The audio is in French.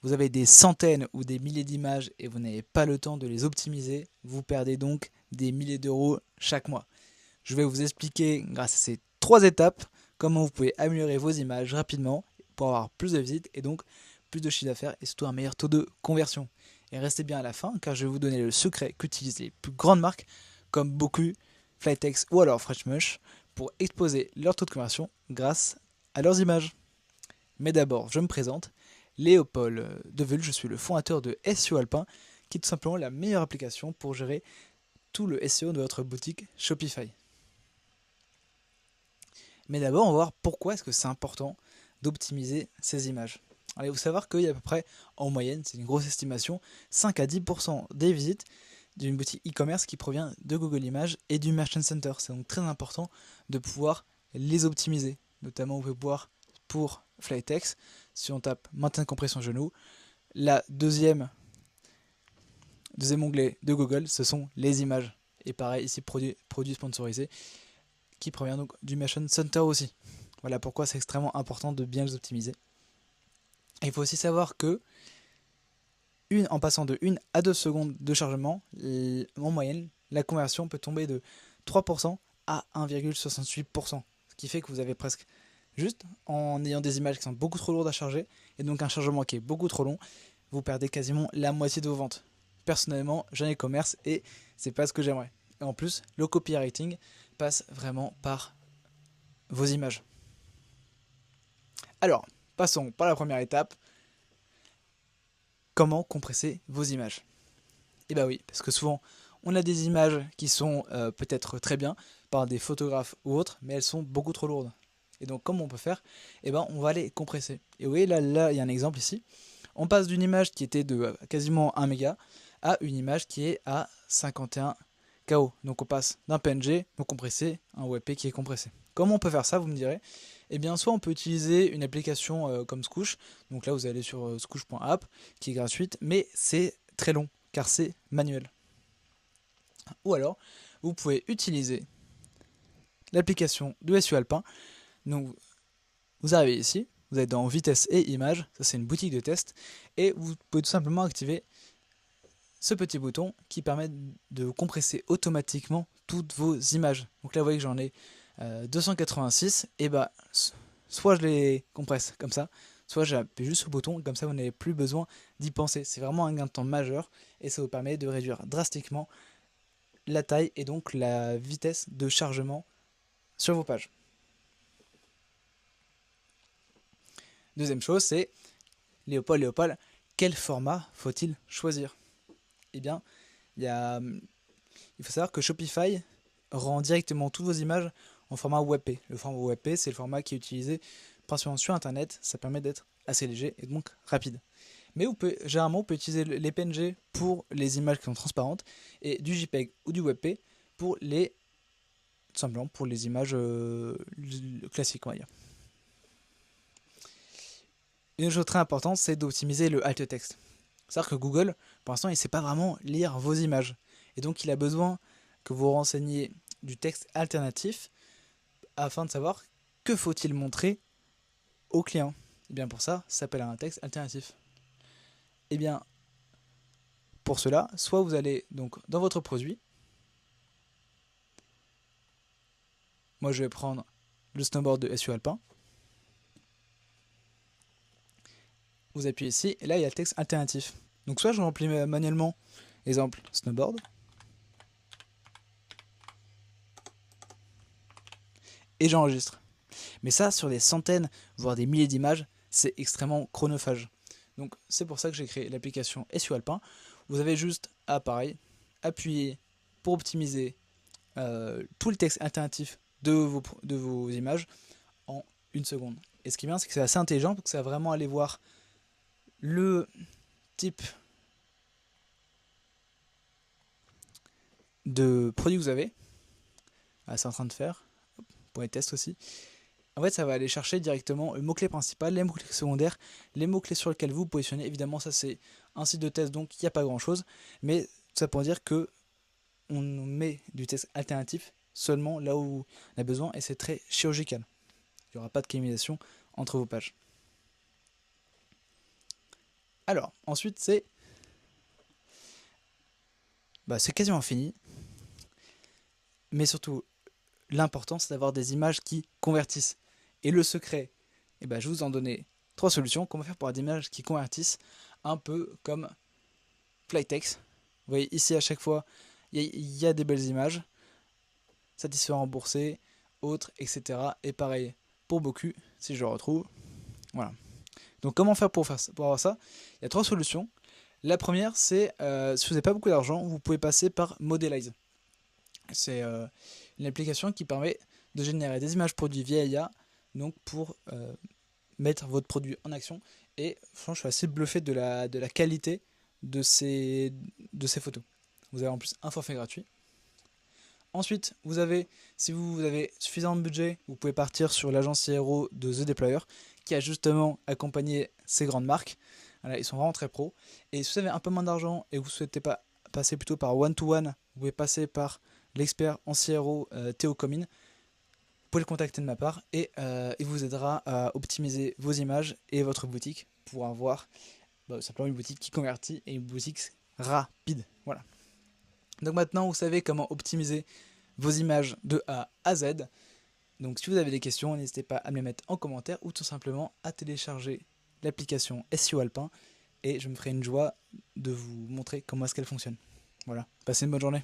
vous avez des centaines ou des milliers d'images et vous n'avez pas le temps de les optimiser, vous perdez donc des milliers d'euros chaque mois. Je vais vous expliquer, grâce à ces 3 étapes, comment vous pouvez améliorer vos images rapidement pour avoir plus de visites et donc plus de chiffre d'affaires et surtout un meilleur taux de conversion. Et restez bien à la fin car je vais vous donner le secret qu'utilisent les plus grandes marques comme Boku, Flytex ou alors Freshmush pour exposer leur taux de conversion grâce à leurs images. Mais d'abord, je me présente, Léopold Devul, je suis le fondateur de SEO Alpin, qui est tout simplement la meilleure application pour gérer tout le SEO de votre boutique Shopify. Mais d'abord, on va voir pourquoi est-ce que c'est important d'optimiser ces images. Allez, vous savoir qu'il y a à peu près, en moyenne, c'est une grosse estimation, 5 à 10% des visites d'une boutique e-commerce qui provient de Google Images et du Merchant Center. C'est donc très important de pouvoir les optimiser. Notamment, vous pouvez voir pour Flytex, si on tape maintien de compression genou, la deuxième onglet de Google, ce sont les images. Et pareil, ici, produit sponsorisé, qui provient donc du Merchant Center aussi. Voilà pourquoi c'est extrêmement important de bien les optimiser. Et il faut aussi savoir que en passant de 1 à 2 secondes de chargement, en moyenne, la conversion peut tomber de 3% à 1,68%. Ce qui fait que vous avez presque juste en ayant des images qui sont beaucoup trop lourdes à charger et donc un chargement qui est beaucoup trop long, vous perdez quasiment la moitié de vos ventes. Personnellement, j'ai un e-commerce et c'est pas ce que j'aimerais. Et en plus, le copywriting passe vraiment par vos images. Alors, passons par la première étape. Comment compresser vos images? Et bah oui, parce que souvent, on a des images qui sont peut-être très bien par des photographes ou autres, mais elles sont beaucoup trop lourdes. Et donc, comment on peut faire? Eh ben, on va les compresser. Et vous voyez, là, il y a un exemple ici. On passe d'une image qui était de quasiment 1 méga à une image qui est à 51 KO. Donc, on passe d'un PNG non compressé à un WebP qui est compressé. Comment on peut faire ça, vous me direz? Eh bien, soit on peut utiliser une application comme Scoosh. Donc là, vous allez sur scoosh.app, qui est gratuite, mais c'est très long, car c'est manuel. Ou alors, vous pouvez utiliser l'application de SEO Alpin. Donc, vous arrivez ici, vous êtes dans vitesse et images, ça c'est une boutique de test, et vous pouvez tout simplement activer ce petit bouton qui permet de compresser automatiquement toutes vos images. Donc là, vous voyez que j'en ai 286, et bah, soit je les compresse comme ça, soit j'appuie juste sur le bouton, comme ça vous n'avez plus besoin d'y penser. C'est vraiment un gain de temps majeur, et ça vous permet de réduire drastiquement la taille et donc la vitesse de chargement sur vos pages. Deuxième chose, c'est Léopold, quel format faut-il choisir? Eh bien, il faut savoir que Shopify rend directement toutes vos images en format WebP. Le format WebP, c'est le format qui est utilisé principalement sur Internet. Ça permet d'être assez léger et donc rapide. Mais généralement, on peut utiliser les PNG pour les images qui sont transparentes et du JPEG ou du WebP pour tout simplement pour les images classiques, on va dire. Une chose très importante, c'est d'optimiser le alt text. C'est-à-dire que Google, pour l'instant, il ne sait pas vraiment lire vos images. Et donc, il a besoin que vous renseigniez du texte alternatif afin de savoir que faut-il montrer au client. Et bien pour ça s'appelle un texte alternatif. Et bien pour cela, soit vous allez donc dans votre produit. Moi, je vais prendre le snowboard de SEO Alpin. Vous appuyez ici et là, il y a le texte alternatif. Donc soit je remplis manuellement, exemple snowboard, et j'enregistre. Mais ça, sur des centaines, voire des milliers d'images, c'est extrêmement chronophage. Donc c'est pour ça que j'ai créé l'application SEO Alpin. Vous avez juste à, pareil, appuyer pour optimiser tout le texte alternatif de vos images en 1 seconde. Et ce qui est bien, c'est que c'est assez intelligent, parce que ça va vraiment aller voir le type de produit que vous avez. Ah, c'est en train de faire, pour les tests aussi. En fait, ça va aller chercher directement le mot-clé principal, les mots-clés secondaires, les mots-clés sur lesquels vous positionnez. Évidemment, ça c'est un site de test, donc il n'y a pas grand-chose. Mais tout ça pour dire que on met du texte alternatif seulement là où on a besoin, et c'est très chirurgical. Il n'y aura pas de cannibalisation entre vos pages. Alors, ensuite, c'est quasiment fini. Mais surtout, l'important, c'est d'avoir des images qui convertissent. Et le secret, je vous en donner 3 solutions. Comment faire pour avoir des images qui convertissent, un peu comme Flytex. Vous voyez, ici, à chaque fois, il y a des belles images, satisfait remboursé, autres, etc. Et pareil pour Boku, si je le retrouve. Voilà. Donc comment faire pour avoir ça? Il y a 3 solutions. La première, c'est si vous n'avez pas beaucoup d'argent, vous pouvez passer par Modelize. C'est une application qui permet de générer des images produits via IA, donc pour mettre votre produit en action. Et franchement, je suis assez bluffé de la qualité de ces photos. Vous avez en plus un forfait gratuit. Ensuite, si vous avez suffisamment de budget, vous pouvez partir sur l'agence CRO de The Deployer, qui a justement accompagné ces grandes marques. Voilà, ils sont vraiment très pros. Et si vous avez un peu moins d'argent et vous ne souhaitez pas passer plutôt par one-to-one, vous pouvez passer par l'expert en CRO Théo Comines. Vous pouvez le contacter de ma part et il vous aidera à optimiser vos images et votre boutique pour avoir simplement une boutique qui convertit et une boutique rapide. Voilà. Donc maintenant, vous savez comment optimiser vos images de A à Z. Donc si vous avez des questions, n'hésitez pas à me les mettre en commentaire ou tout simplement à télécharger l'application SEO Alpin et je me ferai une joie de vous montrer comment est-ce qu'elle fonctionne. Voilà, passez une bonne journée.